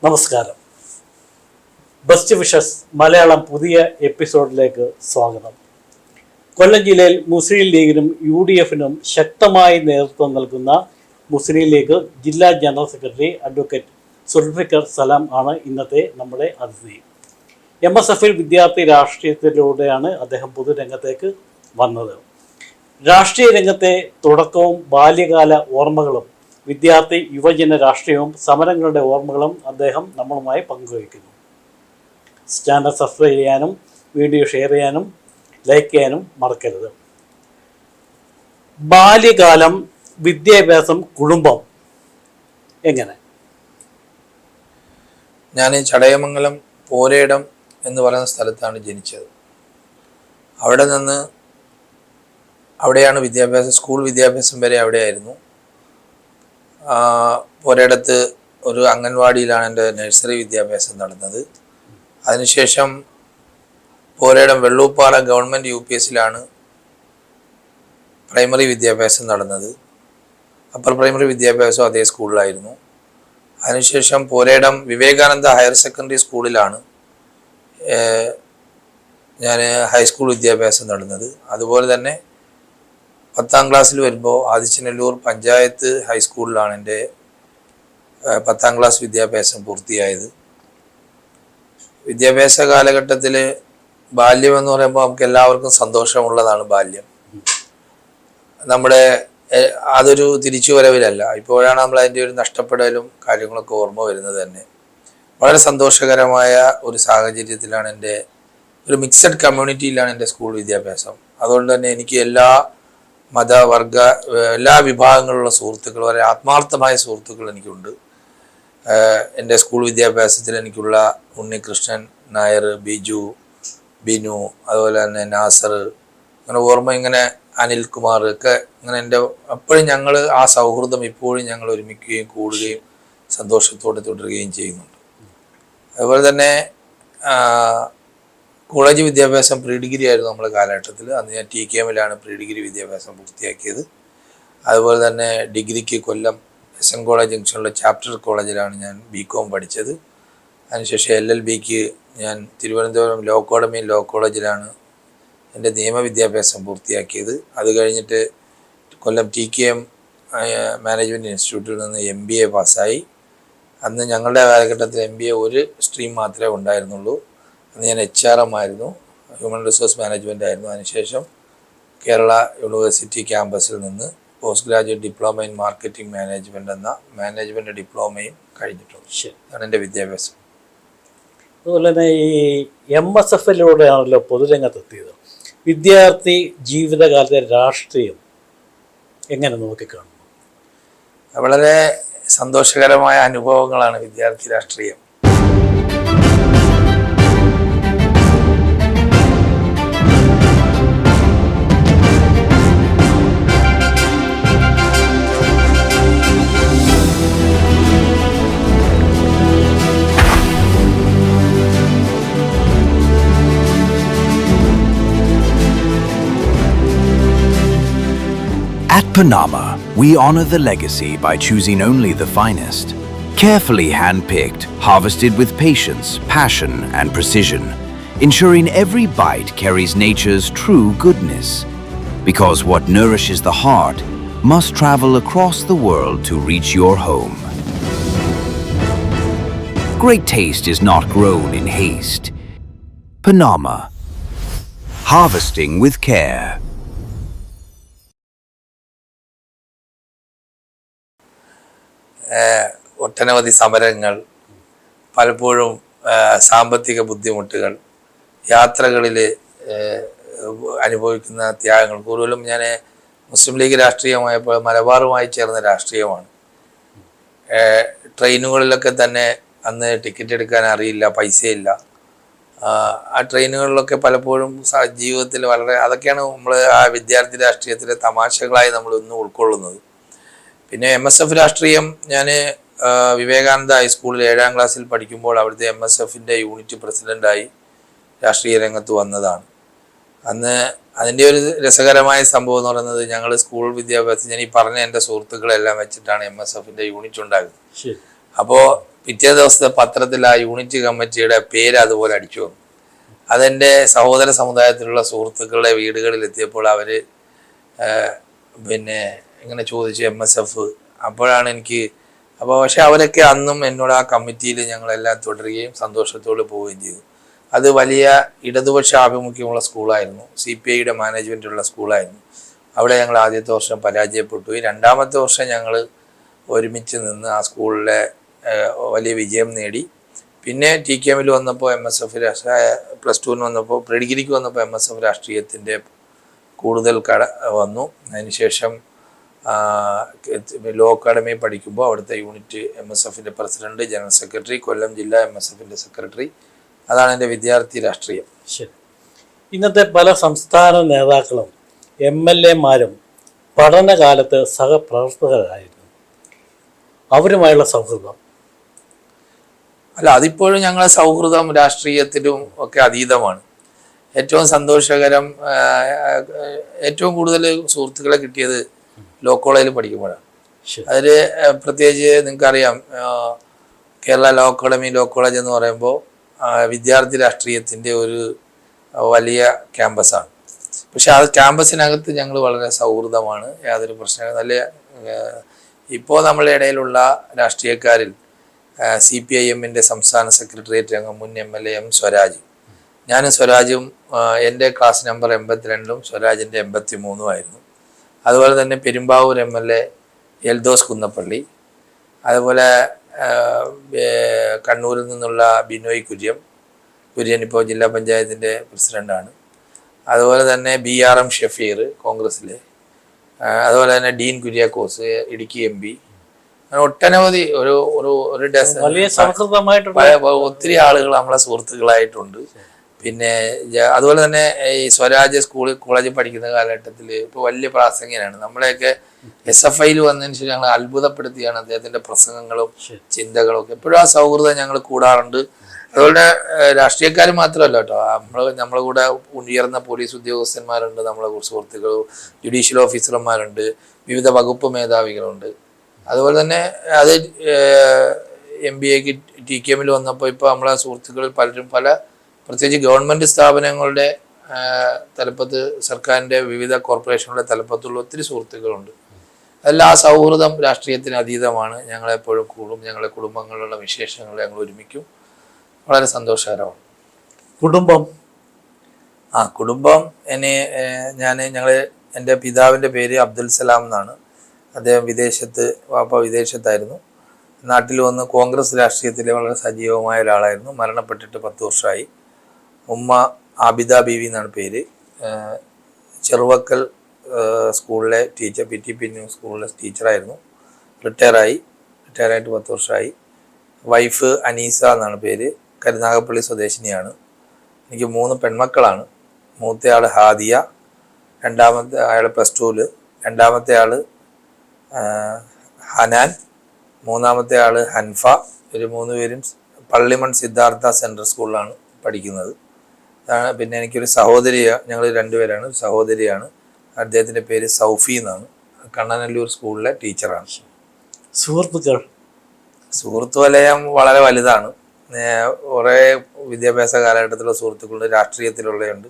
നമസ്കാരം. Best wishes Malayalam പുതിയ എപ്പിസോഡിലേക്ക് സ്വാഗതം. കൊല്ലം ജില്ലയിൽ മുസ്ലിം ലീഗിനും UDFിനും ശക്തമായി നേതൃത്വം നൽകുന്ന മുസ്ലിം ലീഗ് ജില്ലാ ജനറൽ സെക്രട്ടറി അഡ്വക്കേറ്റ് സുൽഫിക്കർ സലാം ആണ് ഇന്നത്തെ നമ്മുടെ അതിഥി. MSFൽ വിദ്യാർത്ഥി രാഷ്ട്രീയത്തിലൂടെയാണ് അദ്ദേഹം പൊതുരംഗത്തേക്ക് വന്നത്. രാഷ്ട്രീയ രംഗത്തെ തുടക്കവും ബാല്യകാല ഓർമ്മകളും വിദ്യാർത്ഥി യുവജന രാഷ്ട്രീയവും സമരങ്ങളുടെ ഓർമ്മകളും അദ്ദേഹം നമ്മളുമായി പങ്കുവയ്ക്കുന്നു. ചാനൽ സബ്സ്ക്രൈബ് ചെയ്യാനും വീഡിയോ ഷെയർ ചെയ്യാനും ലൈക്ക് ചെയ്യാനും മറക്കരുത്. ബാല്യകാലം, വിദ്യാഭ്യാസം, കുടുംബം എങ്ങനെ? ഞാൻ ചടയമംഗലം പോരയിടം എന്ന് പറയുന്ന സ്ഥലത്താണ് ജനിച്ചത്. അവിടെയാണ് വിദ്യാഭ്യാസം, സ്കൂൾ വിദ്യാഭ്യാസം വരെ അവിടെയായിരുന്നു. പോരയിടത്ത് ഒരു അംഗൻവാടിയിലാണ് എൻ്റെ നഴ്സറി വിദ്യാഭ്യാസം നടന്നത്. അതിനുശേഷം പോരയിടം വെള്ളൂപ്പാറ ഗവൺമെൻറ് UPSലാണ് പ്രൈമറി വിദ്യാഭ്യാസം നടന്നത്. അപ്പർ പ്രൈമറി വിദ്യാഭ്യാസം അതേ സ്കൂളിലായിരുന്നു. അതിനുശേഷം പോരയിടം വിവേകാനന്ദ ഹയർ സെക്കൻഡറി സ്കൂളിലാണ് ഞാൻ ഹൈസ്കൂൾ വിദ്യാഭ്യാസം നടന്നത്. അതുപോലെ തന്നെ 10ാം ക്ലാസ്സിൽ വരുമ്പോൾ ആദിച്ചനല്ലൂർ പഞ്ചായത്ത് ഹൈസ്കൂളിലാണ് എൻ്റെ 10ാം ക്ലാസ് വിദ്യാഭ്യാസം പൂർത്തിയായത്. വിദ്യാഭ്യാസ കാലഘട്ടത്തിൽ ബാല്യം എന്ന് പറയുമ്പോൾ നമുക്ക് എല്ലാവർക്കും സന്തോഷമുള്ളതാണ് ബാല്യം. അതൊരു തിരിച്ചുവരവിലല്ല, ഇപ്പോഴാണ് നമ്മൾ അതിൻ്റെ ഒരു നഷ്ടപ്പെടലും കാര്യങ്ങളൊക്കെ ഓർമ്മ വരുന്നത് തന്നെ. വളരെ സന്തോഷകരമായ ഒരു സാഹചര്യത്തിലാണ് ഒരു മിക്സഡ് കമ്മ്യൂണിറ്റിയിലാണ് എൻ്റെ സ്കൂൾ വിദ്യാഭ്യാസം. അതുകൊണ്ട് തന്നെ എനിക്ക് എല്ലാ മതവർഗ എല്ലാ വിഭാഗങ്ങളിലുള്ള സുഹൃത്തുക്കൾ, വളരെ ആത്മാർത്ഥമായ സുഹൃത്തുക്കൾ എനിക്കുണ്ട്. എൻ്റെ സ്കൂൾ വിദ്യാഭ്യാസത്തിൽ എനിക്കുള്ള ഉണ്ണികൃഷ്ണൻ നായർ, ബിജു, ബിനു, അതുപോലെ തന്നെ നാസർ, അങ്ങനെ ഓർമ്മ ഇങ്ങനെ അനിൽകുമാർ ഒക്കെ ഇങ്ങനെ എപ്പോഴും ഞങ്ങൾ ആ സൗഹൃദം ഇപ്പോഴും ഞങ്ങൾ ഒരുമിക്കുകയും കൂടുകയും സന്തോഷത്തോടെ തുടരുകയും ചെയ്യുന്നുണ്ട്. അതുപോലെ തന്നെ കോളേജ് വിദ്യാഭ്യാസം പ്രീ ഡിഗ്രി ആയിരുന്നു നമ്മുടെ കാലഘട്ടത്തിൽ. അന്ന് ഞാൻ TKMലാണ് പ്രീ ഡിഗ്രി വിദ്യാഭ്യാസം പൂർത്തിയാക്കിയത്. അതുപോലെ തന്നെ ഡിഗ്രിക്ക് കൊല്ലം SN കോളേജ് ജംഗ്ഷനിലുള്ള ചാപ്റ്റർ കോളേജിലാണ് ഞാൻ BCom പഠിച്ചത്. അതിനുശേഷം LLBക്ക് ഞാൻ തിരുവനന്തപുരം ലോ കോളേജിലാണ് എൻ്റെ നിയമവിദ്യാഭ്യാസം പൂർത്തിയാക്കിയത്. അത് കഴിഞ്ഞിട്ട് കൊല്ലം TKM മാനേജ്മെൻറ്റ് ഇൻസ്റ്റിറ്റ്യൂട്ടിൽ നിന്ന് MBA പാസ്സായി. അന്ന് ഞങ്ങളുടെ കാലഘട്ടത്തിൽ MBA ഒരു സ്ട്രീം മാത്രമേ ഉണ്ടായിരുന്നുള്ളൂ. അന്ന് ഞാൻ HRM ആയിരുന്നു, ഹ്യൂമൻ റിസോഴ്സ് മാനേജ്മെൻ്റ് ആയിരുന്നു. അതിനുശേഷം കേരള യൂണിവേഴ്സിറ്റി ക്യാമ്പസിൽ നിന്ന് post graduate diploma in marketing management എന്ന മാനേജ്മെൻറ്റ് ഡിപ്ലോമയും കഴിഞ്ഞിട്ടുണ്ട്. അതാണ് എൻ്റെ വിദ്യാഭ്യാസം. അതുപോലെ തന്നെ ഈ MSFലൂടെയാണല്ലോ പൊതുരംഗത്തെത്തിയത്. വിദ്യാർത്ഥി ജീവിതകാലത്തെ രാഷ്ട്രീയം എങ്ങനെ നോക്കിക്കാണുന്നു? വളരെ സന്തോഷകരമായ അനുഭവങ്ങളാണ് വിദ്യാർത്ഥി രാഷ്ട്രീയം. At Panama, we honor the legacy by choosing only the finest. Carefully hand-picked, harvested with patience, passion, and precision, ensuring every bite carries nature's true goodness. Because what nourishes the heart must travel across the world to reach your home. Great taste is not grown in haste. Panama, harvesting with care. ഒട്ടനവധി സമരങ്ങൾ, പലപ്പോഴും സാമ്പത്തിക ബുദ്ധിമുട്ടുകൾ, യാത്രകളിൽ അനുഭവിക്കുന്ന ത്യാഗങ്ങൾ. കൂടുതലും ഞാൻ മുസ്ലിം ലീഗ് രാഷ്ട്രീയമായപ്പോൾ മലബാറുമായി ചേർന്ന രാഷ്ട്രീയമാണ്. ട്രെയിനുകളിലൊക്കെ തന്നെ അന്ന് ടിക്കറ്റ് എടുക്കാൻ അറിയില്ല, പൈസയില്ല. ആ ട്രെയിനുകളിലൊക്കെ പലപ്പോഴും ജീവിതത്തിൽ അതൊക്കെയാണ് നമ്മൾ ആ വിദ്യാർത്ഥി രാഷ്ട്രീയത്തിലെ തമാശകളായി നമ്മൾ ഇന്ന് ഉൾക്കൊള്ളുന്നത്. പിന്നെ MSF രാഷ്ട്രീയം ഞാൻ വിവേകാനന്ദ ഹൈസ്കൂളിൽ 7ാം ക്ലാസ്സിൽ പഠിക്കുമ്പോൾ അവിടുത്തെ MSFൻ്റെ യൂണിറ്റ് പ്രസിഡൻ്റായി രാഷ്ട്രീയ രംഗത്ത് വന്നതാണ്. അന്ന് അതിൻ്റെ ഒരു രസകരമായ സംഭവം എന്ന് പറയുന്നത്, ഞങ്ങൾ സ്കൂൾ വിദ്യാഭ്യാസം, ഞാൻ ഈ പറഞ്ഞ എൻ്റെ സുഹൃത്തുക്കളെല്ലാം വെച്ചിട്ടാണ് MSFൻ്റെ യൂണിറ്റ് ഉണ്ടാകുന്നത്. അപ്പോൾ പിറ്റേ ദിവസത്തെ പത്രത്തിൽ ആ യൂണിറ്റ് കമ്മിറ്റിയുടെ പേര് അതുപോലെ അടിച്ചു വന്നു. അതെൻ്റെ സഹോദര സമുദായത്തിലുള്ള സുഹൃത്തുക്കളുടെ വീടുകളിൽ എത്തിയപ്പോൾ അവർ പിന്നെ ഇങ്ങനെ ചോദിച്ചു MSF. അപ്പോഴാണ് എനിക്ക് പക്ഷെ അവരൊക്കെ അന്നും എന്നോട് ആ കമ്മിറ്റിയിൽ ഞങ്ങളെല്ലാം തുടരുകയും സന്തോഷത്തോടെ പോവുകയും ചെയ്തു. അത് വലിയ ഇടതുപക്ഷ ആഭിമുഖ്യമുള്ള സ്കൂളായിരുന്നു, CPIയുടെ മാനേജ്മെൻറ്റുള്ള സ്കൂളായിരുന്നു. അവിടെ ഞങ്ങൾ ആദ്യത്തെ വർഷം പരാജയപ്പെട്ടു. രണ്ടാമത്തെ വർഷം ഞങ്ങൾ ഒരുമിച്ച് നിന്ന് ആ സ്കൂളിലെ വലിയ വിജയം നേടി. പിന്നെ TKMൽ വന്നപ്പോൾ MSF +2 വന്നപ്പോൾ പ്രീ ഡിഗ്രിക്ക് വന്നപ്പോൾ MSF രാഷ്ട്രീയത്തിൻ്റെ കൂടുതൽ വന്നു. അതിനുശേഷം ലോ അക്കാഡമി പഠിക്കുമ്പോൾ അവിടുത്തെ യൂണിറ്റ് MSFൻ്റെ പ്രസിഡന്റ്, ജനറൽ സെക്രട്ടറി, കൊല്ലം ജില്ലാ MSFൻ്റെ സെക്രട്ടറി. അതാണ് എൻ്റെ വിദ്യാർത്ഥി രാഷ്ട്രീയം. ശരി. ഇന്നത്തെ പല സംസ്ഥാന നേതാക്കളും MLAമാരും പഠനകാലത്ത് സഹപ്രവർത്തകരായിരുന്നു. അവരുമായുള്ള സൗഹൃദം? അല്ല, അതിപ്പോഴും ഞങ്ങളെ സൗഹൃദം രാഷ്ട്രീയത്തിലും ഒക്കെ അതീതമാണ്. ഏറ്റവും സന്തോഷകരം, ഏറ്റവും കൂടുതൽ സുഹൃത്തുക്കളെ കിട്ടിയത് ലോ കോളേജിൽ പഠിക്കുമ്പോഴാണ്. അതിൽ പ്രത്യേകിച്ച് നിങ്ങൾക്കറിയാം, Kerala law academy law college എന്ന് പറയുമ്പോൾ വിദ്യാർത്ഥി രാഷ്ട്രീയത്തിൻ്റെ ഒരു വലിയ ക്യാമ്പസാണ്. പക്ഷെ ആ ക്യാമ്പസിനകത്ത് ഞങ്ങൾ വളരെ സൗഹൃദമാണ്, യാതൊരു പ്രശ്നവും. നല്ല ഇപ്പോൾ നമ്മളുടെ ഇടയിലുള്ള രാഷ്ട്രീയക്കാരിൽ CPIMൻ്റെ സംസ്ഥാന സെക്രട്ടേറിയറ്റ് അംഗം മുൻ MLA M സ്വരാജ്, ഞാനും സ്വരാജും എൻ്റെ ക്ലാസ് നമ്പർ 82 സ്വരാജിൻ്റെ 83 ആയിരുന്നു. അതുപോലെ തന്നെ പെരുമ്പാവൂർ MLA എൽദോസ് കുന്നപ്പള്ളി, അതുപോലെ കണ്ണൂരിൽ നിന്നുള്ള ബിനോയ് കുര്യൻ ഇപ്പോൾ ജില്ലാ പഞ്ചായത്തിൻ്റെ പ്രസിഡൻ്റാണ്. അതുപോലെ തന്നെ BRM ഷഫീർ കോൺഗ്രസ്സിലെ, അതുപോലെ തന്നെ ഡീൻ കുര്യാക്കോസ് ഇടുക്കി MP, ഒട്ടനവധി ഒരു ഡസൻ ഒത്തിരി ആളുകൾ നമ്മളെ സുഹൃത്തുക്കളായിട്ടുണ്ട്. പിന്നെ അതുപോലെ തന്നെ ഈ സ്വരാജ് കോളേജിൽ പഠിക്കുന്ന കാലഘട്ടത്തിൽ ഇപ്പോൾ വലിയ പ്രാസംഗികനാണ്. നമ്മളെയൊക്കെ SFIയിൽ വന്നതിന് ശേഷം ഞങ്ങൾ അത്ഭുതപ്പെടുത്തിയാണ് അദ്ദേഹത്തിൻ്റെ പ്രസംഗങ്ങളും ചിന്തകളും ഒക്കെ. എപ്പോഴും ആ സൗഹൃദം ഞങ്ങൾ കൂടാറുണ്ട്. അതുപോലെ രാഷ്ട്രീയക്കാർ മാത്രമല്ല കേട്ടോ, നമ്മളെ കൂടെ ഉയർന്ന പോലീസ് ഉദ്യോഗസ്ഥന്മാരുണ്ട്, നമ്മളെ സുഹൃത്തുക്കൾ, ജുഡീഷ്യൽ ഓഫീസർമാരുണ്ട്, വിവിധ വകുപ്പ് മേധാവികളുണ്ട്. അതുപോലെ തന്നെ അത് MBAക്ക് TKMൽ വന്നപ്പോൾ ഇപ്പോൾ നമ്മളെ സുഹൃത്തുക്കളിൽ പലരും പ്രത്യേകിച്ച് ഗവൺമെൻറ് സ്ഥാപനങ്ങളുടെ തലപ്പത്ത്, സർക്കാരിൻ്റെ വിവിധ കോർപ്പറേഷനുകളുടെ തലപ്പത്തുള്ള ഒത്തിരി സുഹൃത്തുക്കളുണ്ട്. അതെല്ലാം ആ സൗഹൃദം രാഷ്ട്രീയത്തിന് അതീതമാണ്. ഞങ്ങളെപ്പോഴും കൂടും, ഞങ്ങളുടെ കുടുംബങ്ങളിലുള്ള വിശേഷങ്ങൾ ഞങ്ങൾ ഒരുമിക്കും. വളരെ സന്തോഷകരമാണ്. കുടുംബം എൻ്റെ പിതാവിൻ്റെ പേര് അബ്ദുൽ സലാം എന്നാണ്. അദ്ദേഹം വാപ്പ വിദേശത്തായിരുന്നു. നാട്ടിൽ വന്ന് കോൺഗ്രസ് രാഷ്ട്രീയത്തിലെ വളരെ സജീവമായ ഒരാളായിരുന്നു. മരണപ്പെട്ടിട്ട് 10 വർഷമായി. ഉമ്മ ആബിദ ബീവി എന്നാണ് പേര്. ചെറുവക്കൽ സ്കൂളിലെ ടീച്ചർ, PTP സ്കൂളിലെ ടീച്ചറായിരുന്നു. റിട്ടയറായിട്ട് 10 വർഷമായി. വൈഫ് അനീസ എന്നാണ് പേര്. കരുനാഗപ്പള്ളി സ്വദേശിനിയാണ്. എനിക്ക് 3 പെൺമക്കളാണ്. മൂത്തയാൾ ഹാദിയ, രണ്ടാമത്തെ അയാൾ +2, രണ്ടാമത്തെ ആൾ ഹനാൻ, മൂന്നാമത്തെ ആൾ ഹൻഫ. ഇവർ 3 പേരും പള്ളിമൺ സിദ്ധാർത്ഥ സെൻട്രൽ സ്കൂളിലാണ് പഠിക്കുന്നത്. പിന്നെ എനിക്കൊരു സഹോദരിയാണ്, ഞങ്ങൾ 2 പേരാണ്. സഹോദരിയാണ്, അദ്ദേഹത്തിൻ്റെ പേര് സൗഫി എന്നാണ്. കണ്ണനല്ലൂർ സ്കൂളിലെ ടീച്ചറാണ്. സുഹൃത്ത് വലയം വളരെ വലുതാണ്. കുറേ വിദ്യാഭ്യാസ കാലഘട്ടത്തിലുള്ള സുഹൃത്തുക്കളുണ്ട്, രാഷ്ട്രീയത്തിലുള്ളതുണ്ട്,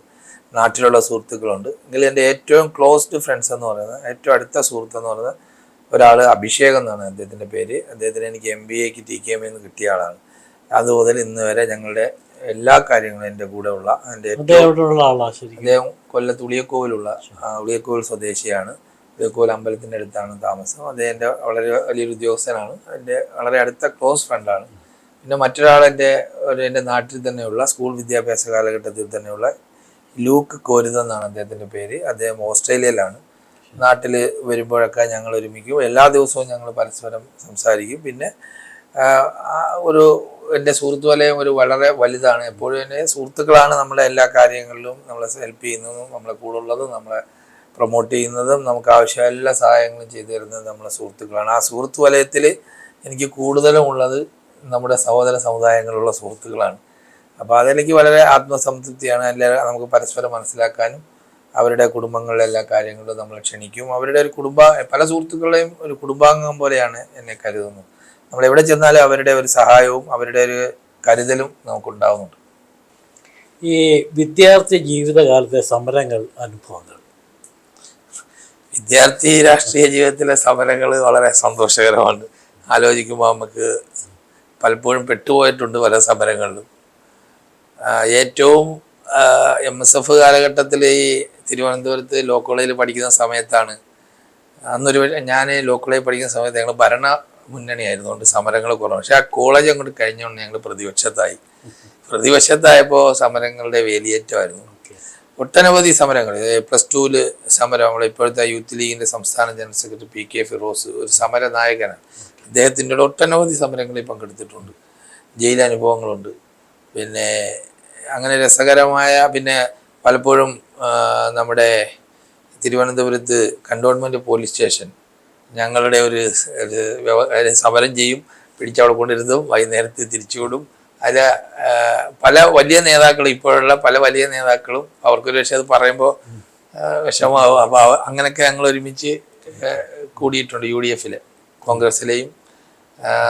നാട്ടിലുള്ള സുഹൃത്തുക്കളുണ്ട്. എങ്കിൽ എൻ്റെ ഏറ്റവും ക്ലോസ്ഡ് ഫ്രണ്ട്സ് എന്ന് പറയുന്നത്, ഏറ്റവും അടുത്ത സുഹൃത്ത് എന്ന് പറയുന്നത് ഒരാൾ അഭിഷേക് എന്നാണ് അദ്ദേഹത്തിൻ്റെ പേര്. അദ്ദേഹത്തിന് എനിക്ക് MBAക്ക് TKMയിൽ നിന്ന് കിട്ടിയ ആളാണ്. അതുമുതൽ ഇന്ന് വരെ ഞങ്ങളുടെ എല്ലാ കാര്യങ്ങളും എൻ്റെ കൂടെ ഉള്ള അദ്ദേഹം കൊല്ലത്ത് ഉളിയക്കോവിൽ സ്വദേശിയാണ്. ഉളിയക്കോവിൽ അമ്പലത്തിൻ്റെ അടുത്താണ് താമസം. അദ്ദേഹം എൻ്റെ വളരെ വലിയൊരു ഉദ്യോഗസ്ഥനാണ്. എൻ്റെ വളരെ അടുത്ത ക്ലോസ് ഫ്രണ്ടാണ്. പിന്നെ മറ്റൊരാൾ എൻ്റെ നാട്ടിൽ തന്നെയുള്ള സ്കൂൾ വിദ്യാഭ്യാസ കാലഘട്ടത്തിൽ തന്നെയുള്ള ലൂക്ക് കോരിത എന്നാണ് അദ്ദേഹത്തിൻ്റെ പേര്. അദ്ദേഹം ഓസ്ട്രേലിയയിലാണ്. നാട്ടിൽ വരുമ്പോഴൊക്കെ ഞങ്ങൾ ഒരുമിക്കും. എല്ലാ ദിവസവും ഞങ്ങൾ പരസ്പരം സംസാരിക്കും. പിന്നെ എൻ്റെ സുഹൃത്ത് വലയം വളരെ വലുതാണ്. എപ്പോഴും എൻ്റെ സുഹൃത്തുക്കളാണ് നമ്മളെ എല്ലാ കാര്യങ്ങളിലും നമ്മളെ ഹെൽപ്പ് ചെയ്യുന്നതും, നമ്മളെ കൂടെ ഉള്ളതും, നമ്മളെ പ്രൊമോട്ട് ചെയ്യുന്നതും, നമുക്ക് ആവശ്യമായ എല്ലാ സഹായങ്ങളും ചെയ്തു തരുന്നതും നമ്മളെ സുഹൃത്തുക്കളാണ്. ആ സുഹൃത്ത് വലയത്തിൽ എനിക്ക് കൂടുതലും ഉള്ളത് നമ്മുടെ സഹോദര സമുദായങ്ങളുള്ള സുഹൃത്തുക്കളാണ്. അപ്പോൾ അതെനിക്ക് വളരെ ആത്മസംതൃപ്തിയാണ്. നമുക്ക് പരസ്പരം മനസ്സിലാക്കാനും അവരുടെ കുടുംബങ്ങളിലെ എല്ലാ കാര്യങ്ങളും നമ്മൾ ക്ഷണിക്കും. അവരുടെ പല സുഹൃത്തുക്കളുടെയും ഒരു കുടുംബാംഗം പോലെയാണ് എന്നെ കരുതുന്നത്. നമ്മൾ എവിടെ ചെന്നാലും അവരുടെ ഒരു സഹായവും അവരുടെ ഒരു കരുതലും നമുക്കുണ്ടാവുന്നുണ്ട്. ഈ വിദ്യാർത്ഥി ജീവിതകാലത്തെ സമരങ്ങൾ അനുഭവങ്ങൾ. വിദ്യാർത്ഥി രാഷ്ട്രീയ ജീവിതത്തിലെ സമരങ്ങൾ വളരെ സന്തോഷകരമാണ്. ആലോചിക്കുമ്പോൾ നമുക്ക് പലപ്പോഴും പെട്ടുപോയിട്ടുണ്ട് പല സമരങ്ങളിലും. ഏറ്റവും MSF കാലഘട്ടത്തിൽ ഈ തിരുവനന്തപുരത്ത് ലോ കോളേജിൽ പഠിക്കുന്ന സമയത്താണ്, അന്നൊരു ഞാൻ ലോ കോളേജിൽ പഠിക്കുന്ന സമയത്ത് ഞങ്ങൾ ഭരണ മുന്നണിയായിരുന്നുകൊണ്ട് സമരങ്ങൾ കുറവ്. പക്ഷെ ആ കോളേജ് അങ്ങോട്ട് കഴിഞ്ഞുകൊണ്ട് ഞങ്ങൾ പ്രതിപക്ഷത്തായപ്പോൾ സമരങ്ങളുടെ വേലിയേറ്റമായിരുന്നു. ഒട്ടനവധി സമരങ്ങൾ, +2 സമരം, നമ്മുടെ ഇപ്പോഴത്തെ യൂത്ത് ലീഗിൻ്റെ സംസ്ഥാന ജനറൽ സെക്രട്ടറി PK ഫിറോസ് ഒരു സമര നായകനാണ്. അദ്ദേഹത്തിൻ്റെ ഒട്ടനവധി സമരങ്ങളിൽ പങ്കെടുത്തിട്ടുണ്ട്. ജയിലനുഭവങ്ങളുണ്ട്. പിന്നെ അങ്ങനെ രസകരമായ, പിന്നെ പലപ്പോഴും നമ്മുടെ തിരുവനന്തപുരത്ത് കണ്ടോൺമെൻറ്റ് പോലീസ് സ്റ്റേഷൻ ഞങ്ങളുടെ ഒരു സമരം ചെയ്യും, പിടിച്ചവിടെ കൊണ്ടിരുന്നും വൈകുന്നേരത്ത് തിരിച്ചുവിടും. അതിൽ പല വലിയ നേതാക്കളും, ഇപ്പോഴുള്ള പല വലിയ നേതാക്കളും അവർക്കൊരു പക്ഷേ അത് പറയുമ്പോൾ വിഷമമാവും. അപ്പോൾ അങ്ങനെയൊക്കെ ഞങ്ങൾ ഒരുമിച്ച് കൂടിയിട്ടുണ്ട്. UDF കോൺഗ്രസ്സിലെയും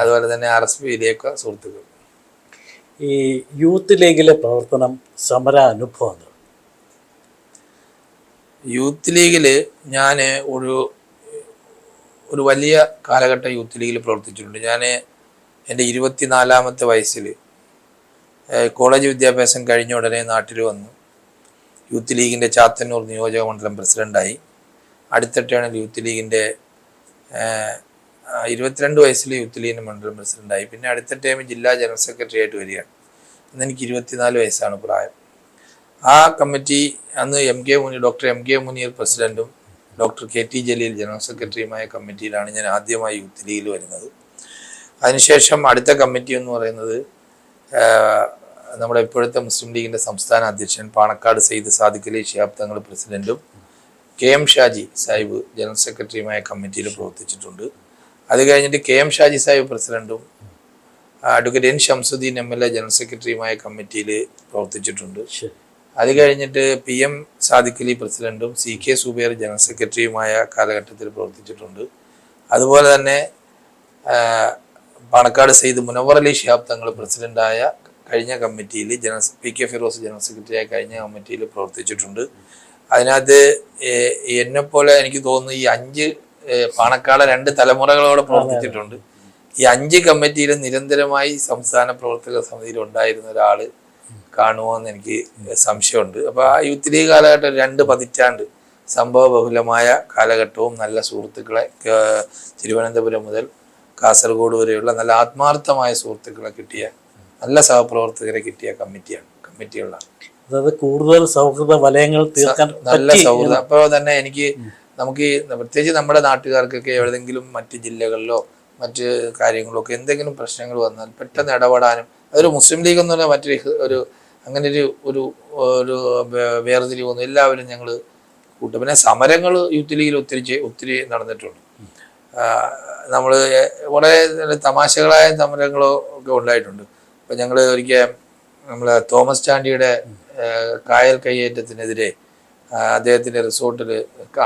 അതുപോലെ തന്നെ RSPയിലെയൊക്കെ സുഹൃത്തുക്കൾ. ഈ യൂത്ത് ലീഗിലെ പ്രവർത്തനം, സമര അനുഭവങ്ങൾ. യൂത്ത് ലീഗിൽ ഞാൻ ഒരു വലിയ കാലഘട്ടം യൂത്ത് ലീഗിൽ പ്രവർത്തിച്ചിട്ടുണ്ട്. ഞാൻ എൻ്റെ 24ാമത്തെ വയസ്സിൽ കോളേജ് വിദ്യാഭ്യാസം കഴിഞ്ഞ ഉടനെ നാട്ടിൽ വന്നു. യൂത്ത് ലീഗിൻ്റെ ചാത്തന്നൂർ നിയോജക മണ്ഡലം പ്രസിഡൻ്റായി. അടുത്ത ടേണിൽ യൂത്ത് ലീഗിൻ്റെ 22 വയസ്സിൽ യൂത്ത് ലീഗിൻ്റെ മണ്ഡലം പ്രസിഡൻ്റായി. പിന്നെ അടുത്ത ടൈം ജില്ലാ ജനറൽ സെക്രട്ടറി ആയിട്ട് വരികയാണ്. അന്ന് എനിക്ക് 24 വയസ്സാണ് പ്രായം. ആ കമ്മിറ്റി അന്ന് ഡോക്ടർ MK മുനീർ പ്രസിഡൻറ്റും ഡോക്ടർ KT ജലീൽ ജനറൽ സെക്രട്ടറിയുമായ കമ്മിറ്റിയിലാണ് ഞാൻ ആദ്യമായി യൂത്ത് ലീഗിൽ വരുന്നത്. അതിനുശേഷം അടുത്ത കമ്മിറ്റി എന്ന് പറയുന്നത് നമ്മുടെ ഇപ്പോഴത്തെ മുസ്ലിം ലീഗിൻ്റെ സംസ്ഥാന അധ്യക്ഷൻ പാണക്കാട് സയ്യിദ് സാദിഖ് അലി ശിഹാബ് തങ്ങൾ പ്രസിഡൻറ്റും KM ഷാജി സാഹിബ് ജനറൽ സെക്രട്ടറിയുമായ കമ്മിറ്റിയിൽ പ്രവർത്തിച്ചിട്ടുണ്ട്. അത് കഴിഞ്ഞിട്ട് KM ഷാജി സാഹിബ് പ്രസിഡൻറ്റും advocate N Shamsuddin MLA general സെക്രട്ടറിയുമായ കമ്മിറ്റിയിൽ പ്രവർത്തിച്ചിട്ടുണ്ട്. അത് കഴിഞ്ഞിട്ട് PM സാദിഖ് അലി പ്രസിഡൻറ്റും CK സുബൈർ ജനറൽ സെക്രട്ടറിയുമായ കാലഘട്ടത്തിൽ പ്രവർത്തിച്ചിട്ടുണ്ട്. അതുപോലെ തന്നെ പാണക്കാട് സയ്യിദ് മുനവർ അലി ശിഹാബ് തങ്ങൾ പ്രസിഡൻ്റായ കഴിഞ്ഞ കമ്മിറ്റിയിൽ PK ഫിറോസ് ജനറൽ സെക്രട്ടറിയായ കഴിഞ്ഞ കമ്മിറ്റിയിൽ പ്രവർത്തിച്ചിട്ടുണ്ട്. അതിനകത്ത് എന്നെപ്പോലെ എനിക്ക് തോന്നുന്നു ഈ 5 പാണക്കാട് 2 തലമുറകളോടെ പ്രവർത്തിച്ചിട്ടുണ്ട്. ഈ 5 കമ്മിറ്റിയിലും നിരന്തരമായി സംസ്ഥാന പ്രവർത്തക സമിതിയിൽ ഉണ്ടായിരുന്ന ഒരാൾ കാണുമോ എന്ന് എനിക്ക് സംശയമുണ്ട്. അപ്പോൾ ആ യൂത്ത് ലീഗ് കാലഘട്ടം 2 പതിറ്റാണ്ട് സംഭവ ബഹുലമായ കാലഘട്ടവും നല്ല സുഹൃത്തുക്കളെ തിരുവനന്തപുരം മുതൽ കാസർഗോഡ് വരെയുള്ള നല്ല ആത്മാർത്ഥമായ സുഹൃത്തുക്കളെ കിട്ടിയ, നല്ല സഹപ്രവർത്തകരെ കിട്ടിയ കമ്മിറ്റികളാണ്. അതായത് കൂടുതൽ സൗഹൃദ വലയങ്ങൾ തീർക്കാൻ നല്ല സൗഹൃദം. അപ്പോൾ തന്നെ നമുക്ക് പ്രത്യേകിച്ച് നമ്മുടെ നാട്ടുകാർക്കൊക്കെ എവിടെയെങ്കിലും മറ്റ് ജില്ലകളിലോ മറ്റ് കാര്യങ്ങളൊക്കെ എന്തെങ്കിലും പ്രശ്നങ്ങൾ വന്നാൽ പെട്ടെന്ന് ഇടപെടാനും, അതൊരു മുസ്ലിം ലീഗ് എന്ന് പറഞ്ഞാൽ മറ്റൊരു അങ്ങനെ ഒരു വേർതിരിവൊന്നും എല്ലാവരും ഞങ്ങൾ കൂട്ടും. പിന്നെ സമരങ്ങൾ യൂത്ത് ലീഗിൽ ഒത്തിരി നടന്നിട്ടുണ്ട്. നമ്മൾ വളരെ തമാശകളായ സമരങ്ങളോ ഒക്കെ ഉണ്ടായിട്ടുണ്ട്. ഇപ്പം ഞങ്ങൾ ഒരിക്കൽ നമ്മൾ തോമസ് ചാണ്ടിയുടെ കായൽ കയ്യേറ്റത്തിനെതിരെ അദ്ദേഹത്തിൻ്റെ റിസോർട്ടിൽ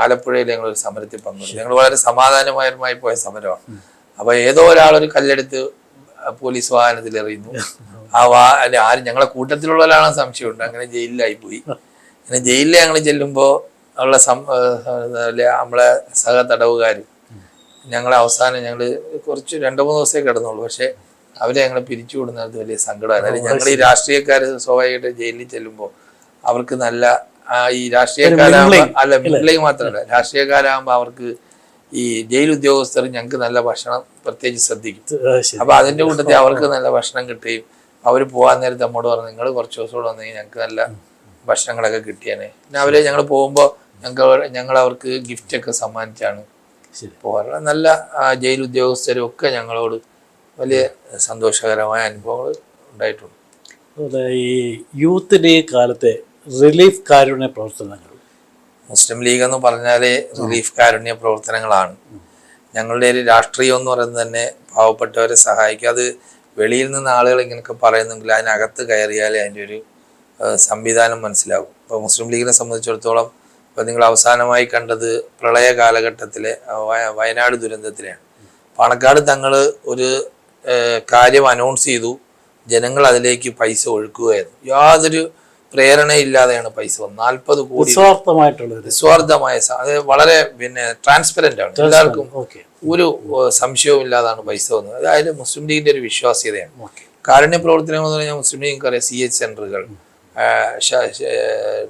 ആലപ്പുഴയിൽ ഞങ്ങളൊരു സമരത്തിൽ പങ്കെടുത്തു. ഞങ്ങൾ വളരെ സമാധാനപരമായി പോയ സമരമാണ്. അപ്പോൾ ഏതോ ഒരാളൊരു കല്ലെടുത്ത് പോലീസ് വാഹനത്തിൽ എറിയുന്നു. ആരും ഞങ്ങളെ കൂട്ടത്തിലുള്ള ഒരാളാണ് സംശയമുണ്ട്. അങ്ങനെ ജയിലിലായി പോയി. അങ്ങനെ ജയിലിൽ ഞങ്ങൾ ചെല്ലുമ്പോൾ ഉള്ള നമ്മളെ സഹതടവുകാർ ഞങ്ങളെ അവസാനം ഞങ്ങൾ കുറച്ച് 2-3 ദിവസമേ കിടന്നുള്ളൂ. പക്ഷെ അവരെ ഞങ്ങളെ പിരിച്ചു വിടുന്നത് വലിയ സങ്കടമായിരുന്നു. ഞങ്ങൾ ഈ രാഷ്ട്രീയക്കാർ സ്വാഭാവികമായിട്ട് ജയിലിൽ ചെല്ലുമ്പോൾ അവർക്ക് നല്ല ഈ രാഷ്ട്രീയക്കാരാകുമ്പോൾ മിങ്കിളിങ് മാത്രമല്ല, രാഷ്ട്രീയക്കാരാകുമ്പോൾ അവർക്ക് ഈ ജയിൽ ഉദ്യോഗസ്ഥർ ഞങ്ങൾക്ക് നല്ല ഭക്ഷണം പ്രത്യേകിച്ച് ശ്രദ്ധിക്കും. അപ്പൊ അതിന്റെ കൂട്ടത്തിൽ അവർക്ക് നല്ല ഭക്ഷണം കിട്ടുകയും അവർ പോകാൻ നേരത്തെ നമ്മോട് പറഞ്ഞു നിങ്ങൾ കുറച്ച് ദിവസം കൂടെ വന്നെങ്കിൽ ഞങ്ങൾക്ക് നല്ല ഭക്ഷണങ്ങളൊക്കെ കിട്ടിയാനെ. പിന്നെ അവര് ഞങ്ങൾ പോകുമ്പോൾ ഞങ്ങൾ അവർക്ക് ഗിഫ്റ്റൊക്കെ സമ്മാനിച്ചാണ് പോകാറുള്ള. നല്ല ജയിൽ ഉദ്യോഗസ്ഥരും ഒക്കെ ഞങ്ങളോട് വലിയ സന്തോഷകരമായ അനുഭവങ്ങൾ ഉണ്ടായിട്ടുണ്ട്. അതുപോലെ ഈ യൂത്ത് ലീഗ് കാലത്തെ റിലീഫ് കാരുണ്യ പ്രവർത്തനങ്ങൾ. മുസ്ലിം ലീഗ് എന്ന് പറഞ്ഞാൽ റിലീഫ് കാരുണ്യ പ്രവർത്തനങ്ങളാണ്. ഞങ്ങളുടെ ഒരു രാഷ്ട്രീയം എന്ന് പറയുന്നത് തന്നെ പാവപ്പെട്ടവരെ സഹായിക്കുക. അത് വെളിയിൽ നിന്ന് ആളുകൾ ഇങ്ങനെയൊക്കെ പറയുന്നെങ്കിൽ അതിനകത്ത് കയറിയാലേ അതിൻ്റെ ഒരു സംവിധാനം മനസ്സിലാകും. ഇപ്പോൾ മുസ്ലിം ലീഗിനെ സംബന്ധിച്ചിടത്തോളം ഇപ്പോൾ നിങ്ങൾ അവസാനമായി കണ്ടത് പ്രളയ കാലഘട്ടത്തിലെ വയനാട് ദുരന്തത്തിലെയാണ്. പാണക്കാട് തങ്ങൾ ഒരു കാര്യം അനൗൺസ് ചെയ്തു, ജനങ്ങൾ അതിലേക്ക് പൈസ ഒഴുക്കുകയായിരുന്നു. യാതൊരു പ്രേരണയില്ലാതെയാണ് പൈസ വന്നത്. 40 കോടി നിസ്വാർത്ഥമായ അത് വളരെ ട്രാൻസ്പെറന്റ് ആണ്. എല്ലാവർക്കും ഒരു സംശയവും ഇല്ലാതാണ് പൈസ വന്നത്. അതായത് മുസ്ലിം ലീഗിന്റെ ഒരു വിശ്വാസ്യതയാണ്. കാരുണ്യ പ്രവർത്തനം എന്ന് പറഞ്ഞാൽ മുസ്ലിം ലീഗിന് അറിയാം, CH സെന്ററുകൾ,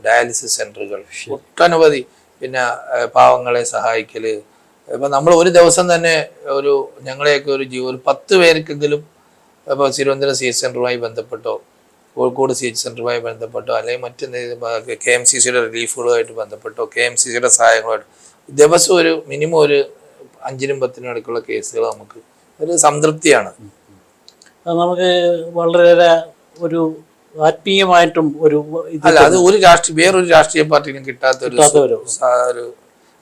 ഡയാലിസിസ് സെന്ററുകൾ, ഒട്ടനവധി പാവങ്ങളെ സഹായിക്കല്. ഇപ്പൊ നമ്മൾ ഒരു ദിവസം തന്നെ ഞങ്ങളെയൊക്കെ ഒരു 10 പേർക്കെങ്കിലും ഇപ്പോൾ തിരുവനന്തപുരം CH സെന്ററുമായി ബന്ധപ്പെട്ടോ കോഴിക്കോട് CH സെന്ററുമായി ബന്ധപ്പെട്ടോ അല്ലെങ്കിൽ മറ്റെന്തെങ്കിലും KMCCയുടെ റിലീഫുകളുമായിട്ട് ബന്ധപ്പെട്ടോ KMCCയുടെ സഹായങ്ങളുമായിട്ട് ദിവസം മിനിമം 5-നും 10-നും അടുക്കുള്ള കേസുകൾ നമുക്ക് ഒരു സംതൃപ്തിയാണ്. നമുക്ക് വളരെ ഒരു ആത്മീയമായിട്ടും അല്ല, അത് വേറൊരു രാഷ്ട്രീയ പാർട്ടിയിലും കിട്ടാത്ത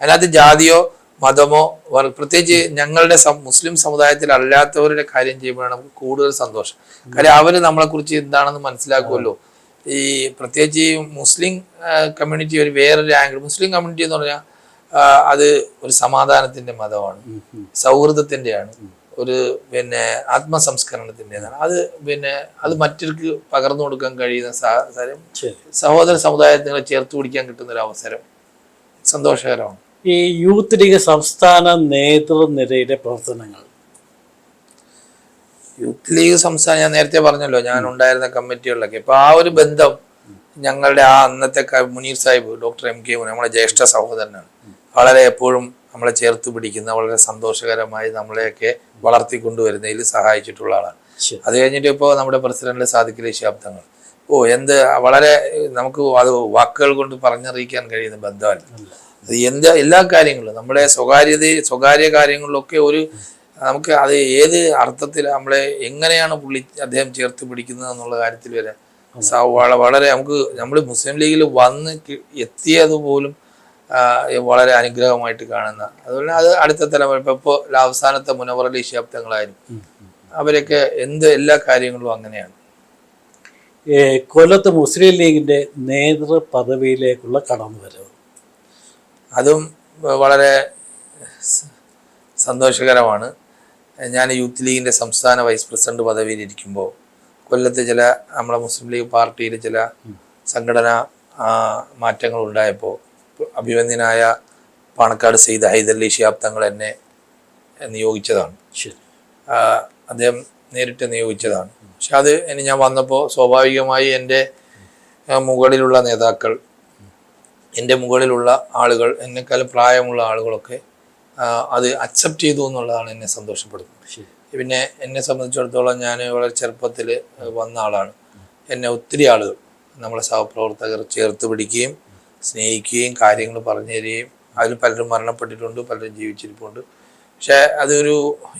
അതിനകത്ത് ജാതിയോ മതമോ പ്രത്യേകിച്ച് ഞങ്ങളുടെ മുസ്ലിം സമുദായത്തിൽ അല്ലാത്തവരുടെ കാര്യം ചെയ്യുമ്പോഴാണ് നമുക്ക് കൂടുതൽ സന്തോഷം. കാര്യം അവര് നമ്മളെ കുറിച്ച് എന്താണെന്ന് മനസ്സിലാക്കുമല്ലോ. ഈ പ്രത്യേകിച്ച് ഈ മുസ്ലിം കമ്മ്യൂണിറ്റി വേറൊരു ആംഗിൾ. മുസ്ലിം കമ്മ്യൂണിറ്റി എന്ന് പറഞ്ഞാൽ അത് ഒരു സമാധാനത്തിന്റെ മതമാണ്, സൗഹൃദത്തിന്റെയാണ്, ഒരു ആത്മസംസ്കരണത്തിൻ്റെതാണ്. അത് മറ്റൊരു പകർന്നു കൊടുക്കാൻ കഴിയുന്ന സഹോദര സമുദായത്തിനെ ചേർത്ത് പിടിക്കാൻ കിട്ടുന്ന ഒരു അവസരം സന്തോഷകരമാണ്. ഈ യൂത്ത് ലീഗ് സംസ്ഥാന നേതൃനിരയിലെ പ്രവർത്തനങ്ങൾ. യൂത്ത് ലീഗ് സംസ്ഥാനം ഞാൻ നേരത്തെ പറഞ്ഞല്ലോ, ഞാൻ ഉണ്ടായിരുന്ന കമ്മിറ്റികളിലൊക്കെ ഇപ്പൊ ആ ഒരു ബന്ധം ഞങ്ങളുടെ അന്നത്തെ മുനീർ സാഹിബ്, ഡോക്ടർ MK മുനീർ നമ്മുടെ ജ്യേഷ്ഠ സഹോദരനാണ്. വളരെ എപ്പോഴും നമ്മളെ ചേർത്ത് പിടിക്കുന്ന, വളരെ സന്തോഷകരമായി നമ്മളെയൊക്കെ വളർത്തിക്കൊണ്ടുവരുന്നതിൽ സഹായിച്ചിട്ടുള്ള ആളാണ്. അത് കഴിഞ്ഞിട്ട് ഇപ്പോൾ നമ്മുടെ പ്രസിഡന്റ് സാദിഖ് അലി ശിഹാബ് തങ്ങൾ വളരെ നമുക്ക് അത് വാക്കുകൾ കൊണ്ട് പറഞ്ഞറിയിക്കാൻ കഴിയുന്ന ബന്ധമല്ല. അത് എല്ലാ കാര്യങ്ങളും നമ്മുടെ സ്വകാര്യ കാര്യങ്ങളിലൊക്കെ നമുക്ക് അത് ഏത് അർത്ഥത്തിൽ നമ്മളെ എങ്ങനെയാണ് അദ്ദേഹം ചേർത്ത് പിടിക്കുന്നത് എന്നുള്ള കാര്യത്തിൽ വരെ വളരെ നമ്മൾ മുസ്ലിം ലീഗിൽ വന്ന് എത്തിയതുപോലും വളരെ അനുഗ്രഹമായിട്ട് കാണുന്ന. അതുപോലെ അത് അടുത്ത തലമുറ ഇപ്പോൾ അവസാനത്തെ മുനവർ അലി ശിഹാബ് തങ്ങളായിരുന്നു, അവരൊക്കെ എല്ലാ കാര്യങ്ങളും അങ്ങനെയാണ്. കൊല്ലത്ത് മുസ്ലിം ലീഗിന്റെ നേതൃ പദവിയിലേക്കുള്ള കടന്നുവരവ് അതും വളരെ സന്തോഷകരമാണ്. ഞാൻ യൂത്ത് ലീഗിൻ്റെ സംസ്ഥാന വൈസ് പ്രസിഡന്റ് പദവിയിലിരിക്കുമ്പോൾ കൊല്ലത്ത് നമ്മളെ മുസ്ലിം ലീഗ് പാർട്ടിയിൽ ചില സംഘടനാ മാറ്റങ്ങൾ ഉണ്ടായപ്പോൾ അഭിവന്ദ്യനായ പാണക്കാട് സെയ്ദ് ഹൈദരലി ശിഹാബ് തങ്ങൾ എന്നെ നിയോഗിച്ചതാണ്. അദ്ദേഹം നേരിട്ട് നിയോഗിച്ചതാണ്. പക്ഷെ അത് ഞാൻ വന്നപ്പോൾ സ്വാഭാവികമായി എൻ്റെ മുകളിലുള്ള നേതാക്കൾ, എൻ്റെ മുകളിലുള്ള ആളുകൾ, എന്നെക്കാളും പ്രായമുള്ള ആളുകളൊക്കെ അത് അക്സെപ്റ്റ് ചെയ്തു എന്നുള്ളതാണ് എന്നെ സന്തോഷപ്പെടുന്നത്. പിന്നെ എന്നെ സംബന്ധിച്ചിടത്തോളം ഞാൻ വളരെ ചെറുപ്പത്തിൽ വന്ന ആളാണ്. എന്നെ ഒത്തിരി ആളുകൾ, നമ്മളെ സഹപ്രവർത്തകർ ചേർത്ത് പിടിക്കുകയും സ്നേഹിക്കുകയും കാര്യങ്ങൾ പറഞ്ഞു തരികയും, അതിൽ പലരും മരണപ്പെട്ടിട്ടുണ്ട്, പലരും ജീവിച്ചിരിപ്പുണ്ട്. പക്ഷെ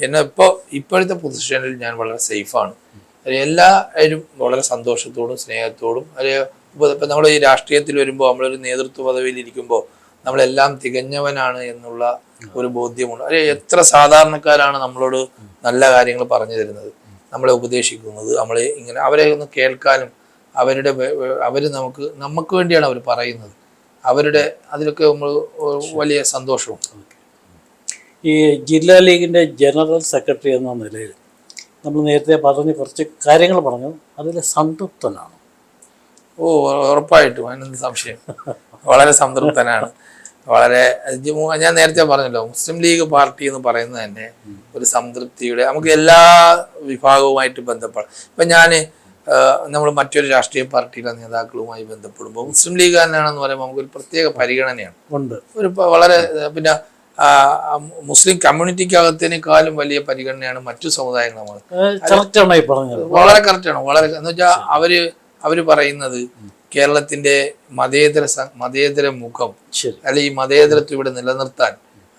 എന്നെ ഇപ്പോഴത്തെ പൊസിഷനിൽ ഞാൻ വളരെ സേഫാണ്. എല്ലാവരും വളരെ സന്തോഷത്തോടും സ്നേഹത്തോടും ഇപ്പം നമ്മൾ ഈ രാഷ്ട്രീയത്തിൽ വരുമ്പോൾ നമ്മളൊരു നേതൃത്വ പദവിയിൽ ഇരിക്കുമ്പോൾ നമ്മളെല്ലാം തികഞ്ഞവനാണ് എന്നുള്ള ഒരു ബോധ്യമുണ്ട്. എത്ര സാധാരണക്കാരാണ് നമ്മളോട് നല്ല കാര്യങ്ങൾ പറഞ്ഞു തരുന്നത്, നമ്മളെ ഉപദേശിക്കുന്നത്, നമ്മളെ ഇങ്ങനെ അവരെ ഒന്ന് കേൾക്കാനും അവർ നമുക്ക് വേണ്ടിയാണ് അവർ പറയുന്നത്. അതിലൊക്കെ നമ്മൾ വലിയ സന്തോഷവും. ഈ ജില്ലാ ലീഗിൻ്റെ ജനറൽ സെക്രട്ടറി എന്ന നിലയിൽ നമ്മൾ നേരത്തെ പറഞ്ഞ് കുറച്ച് കാര്യങ്ങൾ പറഞ്ഞു, അതിൽ സംതൃപ്തനാണ്? ഉറപ്പായിട്ടും, അതിനൊന്നും സംശയം. വളരെ സംതൃപ്തനാണ്. ഞാൻ നേരത്തെ പറഞ്ഞല്ലോ, മുസ്ലിം ലീഗ് പാർട്ടി എന്ന് പറയുന്നത് തന്നെ ഒരു സംതൃപ്തിയുടെ, നമുക്ക് എല്ലാ വിഭാഗവുമായിട്ട് ബന്ധപ്പെടാം. ഇപ്പം നമ്മൾ മറ്റൊരു രാഷ്ട്രീയ പാർട്ടിയിലെ നേതാക്കളുമായി ബന്ധപ്പെടുമ്പോൾ മുസ്ലിം ലീഗുകാരനാണെന്ന് പറയുമ്പോൾ നമുക്കൊരു പ്രത്യേക പരിഗണനയാണ് ഉണ്ട്. വളരെ മുസ്ലിം കമ്മ്യൂണിറ്റിക്കകത്തേക്കാളും വലിയ പരിഗണനയാണ് മറ്റു സമുദായങ്ങൾ. വളരെ കറക്റ്റാണ്. വളരെ എന്ന് വെച്ചാൽ അവര് പറയുന്നത് കേരളത്തിന്റെ മതേതര മുഖം, അല്ലെ ഈ മതേതരത്വം ഇവിടെ നിലനിർത്താൻ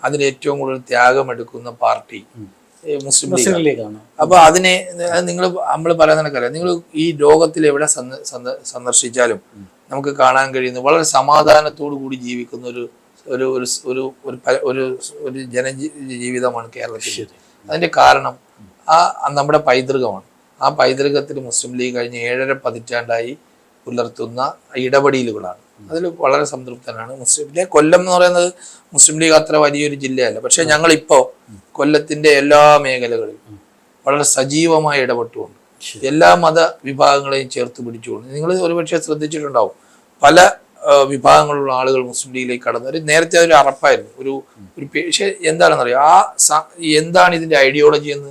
അതിന് ഏറ്റവും കൂടുതൽ ത്യാഗമെടുക്കുന്ന പാർട്ടി മുസ്ലിം ലീഗാണ്. അപ്പൊ നമ്മൾ പറയുന്നതിനൊക്കെ നിങ്ങൾ ഈ ലോകത്തിൽ എവിടെ സന്ദർശിച്ചാലും നമുക്ക് കാണാൻ കഴിയുന്ന വളരെ സമാധാനത്തോടു കൂടി ജീവിക്കുന്ന ഒരു ജനജീവിതമാണ് കേരളത്തിൽ. അതിന്റെ കാരണം നമ്മുടെ പൈതൃകമാണ്. ആ പൈതൃകത്തിൽ മുസ്ലിം ലീഗ് കഴിഞ്ഞ 7.5 പതിറ്റാണ്ടായി പുലർത്തുന്ന ഇടപെടലുകളാണ്. അതിൽ വളരെ സംതൃപ്തനാണ്. പിന്നെ കൊല്ലം എന്ന് പറയുന്നത് മുസ്ലിം ലീഗ് അത്ര വലിയൊരു ജില്ലയല്ല, പക്ഷെ ഞങ്ങളിപ്പോൾ കൊല്ലത്തിന്റെ എല്ലാ മേഖലകളിലും വളരെ സജീവമായി ഇടപെട്ടുകൊണ്ട് എല്ലാ മത വിഭാഗങ്ങളെയും ചേർത്ത് പിടിച്ചുകൊണ്ട്, നിങ്ങൾ ഒരുപക്ഷെ ശ്രദ്ധിച്ചിട്ടുണ്ടാവും, പല വിഭാഗങ്ങളുള്ള ആളുകൾ മുസ്ലിം ലീഗിലേക്ക് കടന്നു. നേരത്തെ അതൊരു അറപ്പായിരുന്നു, ഒരു പക്ഷേ എന്താണെന്നറിയാം, എന്താണ് ഇതിൻ്റെ ഐഡിയോളജി എന്ന്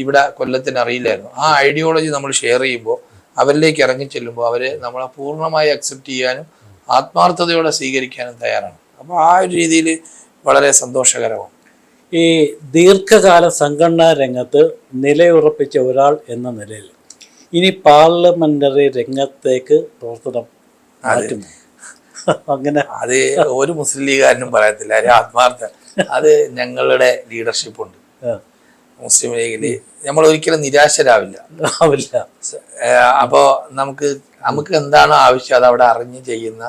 ഇവിടെ കൊല്ലത്തിന് അറിയില്ലായിരുന്നു. ആ ഐഡിയോളജി നമ്മൾ ഷെയർ ചെയ്യുമ്പോൾ, അവരിലേക്ക് ഇറങ്ങി ചെല്ലുമ്പോൾ അവർ നമ്മളെ പൂർണ്ണമായി അക്സെപ്റ്റ് ചെയ്യാനും ആത്മാർത്ഥതയോടെ സ്വീകരിക്കാനും തയ്യാറാണ്. അപ്പോൾ ആ ഒരു രീതിയിൽ വളരെ സന്തോഷകരമാണ്. ഈ ദീർഘകാല സംഘടനാ രംഗത്ത് നിലയുറപ്പിച്ച ഒരാൾ എന്ന നിലയിൽ ഇനി പാർലമെന്ററി രംഗത്തേക്ക് പ്രവർത്തനം മാറ്റും അങ്ങനെ അത് ഒരു മുസ്ലിം ലീഗുകാരനും പറയത്തില്ല. ആത്മാർത്ഥ അത് ഞങ്ങളുടെ ലീഡർഷിപ്പ് ഉണ്ട്. മുസ്ലിം ലീഗിൽ നമ്മൾ ഒരിക്കലും നിരാശരാവില്ല. അപ്പോൾ നമുക്ക് എന്താണോ ആവശ്യം അത് അവിടെ അറിഞ്ഞ് ചെയ്യുന്ന,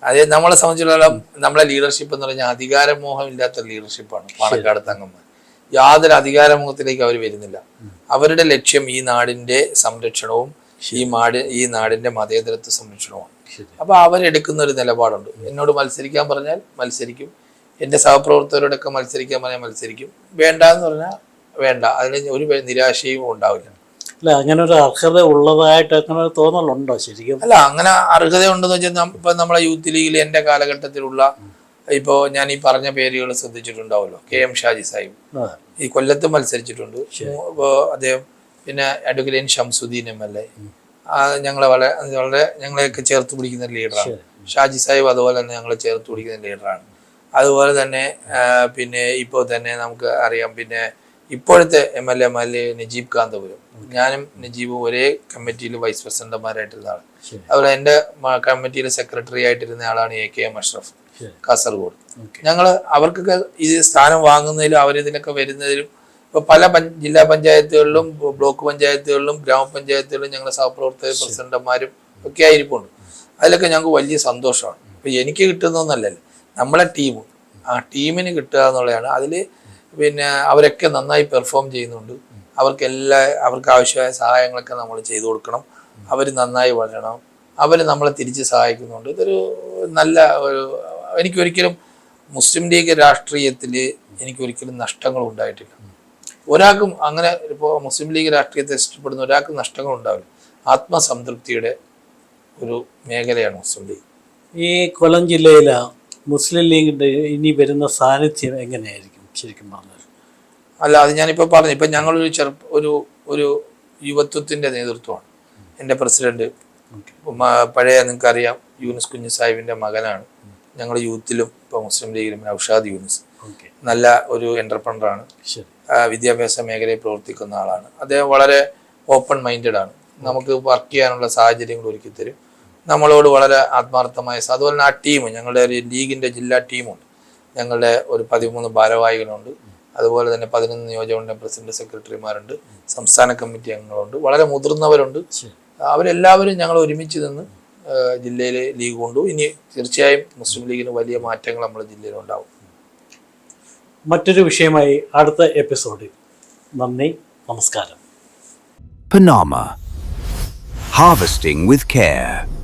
അത് നമ്മളെ സംബന്ധിച്ചിടത്തോളം നമ്മളെ ലീഡർഷിപ്പ് എന്ന് പറഞ്ഞാൽ അധികാരമോഹം ഇല്ലാത്ത ലീഡർഷിപ്പാണ്. പാണക്കാട് തങ്ങന്മാർ യാതൊരു അധികാരമോഹത്തിലേക്ക് അവർ വരുന്നില്ല. അവരുടെ ലക്ഷ്യം ഈ നാടിന്റെ സംരക്ഷണവും ഈ നാടിന്റെ മതേതരത്വ സംരക്ഷണവുമാണ്. അപ്പൊ അവരെടുക്കുന്ന ഒരു നിലപാടുണ്ട്. എന്നോട് മത്സരിക്കാൻ പറഞ്ഞാൽ മത്സരിക്കും, എൻ്റെ സഹപ്രവർത്തകരോടൊക്കെ മത്സരിക്കാൻ പറഞ്ഞാൽ മത്സരിക്കും, വേണ്ട എന്ന് പറഞ്ഞാൽ വേണ്ട. അതിന് ഒരു നിരാശയും ഉണ്ടാവില്ല. അല്ല, അങ്ങനെ ഒരു അർഹത ഉള്ളതായിട്ട് അങ്ങനെ തോന്നലുണ്ടോ ശരിക്കും? അല്ല, അങ്ങനെ അർഹത ഉണ്ടെന്ന് വെച്ചാൽ ഇപ്പൊ നമ്മളെ യൂത്ത് ലീഗിൽ എൻ്റെ കാലഘട്ടത്തിലുള്ള ഇപ്പോൾ ഞാൻ ഈ പറഞ്ഞ പേരുകൾ ശ്രദ്ധിച്ചിട്ടുണ്ടാവുമല്ലോ. KM ഷാജി സാഹിബ് ഈ കൊല്ലത്ത് മത്സരിച്ചിട്ടുണ്ട്. അദ്ദേഹം പിന്നെ അഡ്വക്കേറ്റ് ഷംസുദ്ദീൻ MLA ഞങ്ങളെയൊക്കെ ചേർത്ത് പിടിക്കുന്ന ലീഡറാണ്. ഷാജി സാഹിബ് അതുപോലെ തന്നെ ഞങ്ങളെ ചേർത്ത് പിടിക്കുന്ന ലീഡറാണ്. അതുപോലെ തന്നെ പിന്നെ ഇപ്പോൾ തന്നെ നമുക്ക് അറിയാം, പിന്നെ ഇപ്പോഴത്തെ MLA നജീബ് കാന്തപുരം, ഞാനും നജീബും ഒരേ കമ്മിറ്റിയിൽ വൈസ് പ്രസിഡന്റുമാരായിട്ടിരുന്ന ആളാണ്. അതുപോലെ എൻ്റെ കമ്മിറ്റിയിലെ സെക്രട്ടറി ആയിട്ടിരുന്ന ആളാണ് AKM അഷ്റഫ് കാസർഗോഡ്. ഞങ്ങൾ അവർക്കൊക്കെ ഈ സ്ഥാനം വാങ്ങുന്നതിലും അവരിതിലൊക്കെ വരുന്നതിലും ഇപ്പൊ പല ജില്ലാ പഞ്ചായത്തുകളിലും ബ്ലോക്ക് പഞ്ചായത്തുകളിലും ഗ്രാമപഞ്ചായത്തുകളിലും ഞങ്ങളുടെ സഹപ്രവർത്തക പ്രസിഡന്റുമാരും ഒക്കെ ആയിരിക്കുന്നുണ്ട്. അതിലൊക്കെ ഞങ്ങൾക്ക് വലിയ സന്തോഷമാണ്. ഇപ്പൊ എനിക്ക് കിട്ടുന്നൊന്നല്ലല്ലോ, നമ്മളെ ആ ടീമിന് കിട്ടുക എന്നുള്ളതാണ്. അതിൽ പിന്നെ അവരൊക്കെ നന്നായി പെർഫോം ചെയ്യുന്നുണ്ട്. അവർക്ക് ആവശ്യമായ സഹായങ്ങളൊക്കെ നമ്മൾ ചെയ്തു കൊടുക്കണം. അവർ നന്നായി വളരണം, അവർ നമ്മളെ തിരിച്ച് സഹായിക്കുന്നുണ്ട്. ഇതൊരു നല്ല എനിക്കൊരിക്കലും മുസ്ലിം ലീഗ് രാഷ്ട്രീയത്തിൽ എനിക്കൊരിക്കലും നഷ്ടങ്ങൾ ഉണ്ടായിട്ടില്ല. ഒരാൾക്കും അങ്ങനെ ഇപ്പോൾ മുസ്ലിം ലീഗ് രാഷ്ട്രീയത്തെ ഇഷ്ടപ്പെടുന്ന ഒരാൾക്കും നഷ്ടങ്ങൾ ഉണ്ടാവില്ല. ആത്മസംതൃപ്തിയുടെ ഒരു മേഖലയാണ് മുസ്ലിം ലീഗ്. ഈ കൊല്ലം ജില്ലയിൽ മുസ്ലിം ലീഗിൻ്റെ ഇനി വരുന്ന സാന്നിധ്യം എങ്ങനെയായിരിക്കും ശരിക്കും പറഞ്ഞാൽ? അല്ല, അത് ഞാനിപ്പോൾ പറഞ്ഞു. ഇപ്പം ഞങ്ങളൊരു ഒരു യുവത്വത്തിൻ്റെ നേതൃത്വമാണ്. എൻ്റെ പ്രസിഡന്റ് പഴയ നിങ്ങൾക്കറിയാം യൂനുസ് കുഞ്ഞു സാഹിബിൻ്റെ മകനാണ്. ഞങ്ങൾ യൂത്തിലും ഇപ്പോൾ മുസ്ലിം ലീഗിലും നൗഷാദ് യൂനുസ് നല്ല ഒരു എൻ്റർപ്രണറാണ്. വിദ്യാഭ്യാസ മേഖലയിൽ പ്രവർത്തിക്കുന്ന ആളാണ്. അദ്ദേഹം വളരെ ഓപ്പൺ മൈൻഡഡ് ആണ്. നമുക്ക് വർക്ക് ചെയ്യാനുള്ള സാഹചര്യങ്ങൾ ഒരുക്കി തരും. നമ്മളോട് വളരെ ആത്മാർത്ഥമായ. അതുപോലെ തന്നെ ആ ടീം, ഞങ്ങളുടെ ഒരു ലീഗിൻ്റെ ജില്ലാ ടീമുണ്ട്. ഞങ്ങളുടെ ഒരു 13 ഭാരവാഹികളുണ്ട്. അതുപോലെ തന്നെ 11 നിയോജകമണ്ഡലം പ്രസിഡന്റ് സെക്രട്ടറിമാരുണ്ട്. സംസ്ഥാന കമ്മിറ്റി അംഗങ്ങളുണ്ട്. വളരെ മുതിർന്നവരുണ്ട്. അവരെല്ലാവരും ഞങ്ങൾ ഒരുമിച്ച് നിന്ന് ജില്ലയിലെ ലീഗ് കൊണ്ടു. ഇനി തീർച്ചയായും മുസ്ലിം ലീഗിന് വലിയ മാറ്റങ്ങൾ നമ്മുടെ ജില്ലയിൽ ഉണ്ടാവും. മറ്റൊരു വിഷയമായി അടുത്ത എപ്പിസോഡിൽ. നന്ദി, നമസ്കാരം. Panama. Harvesting with care.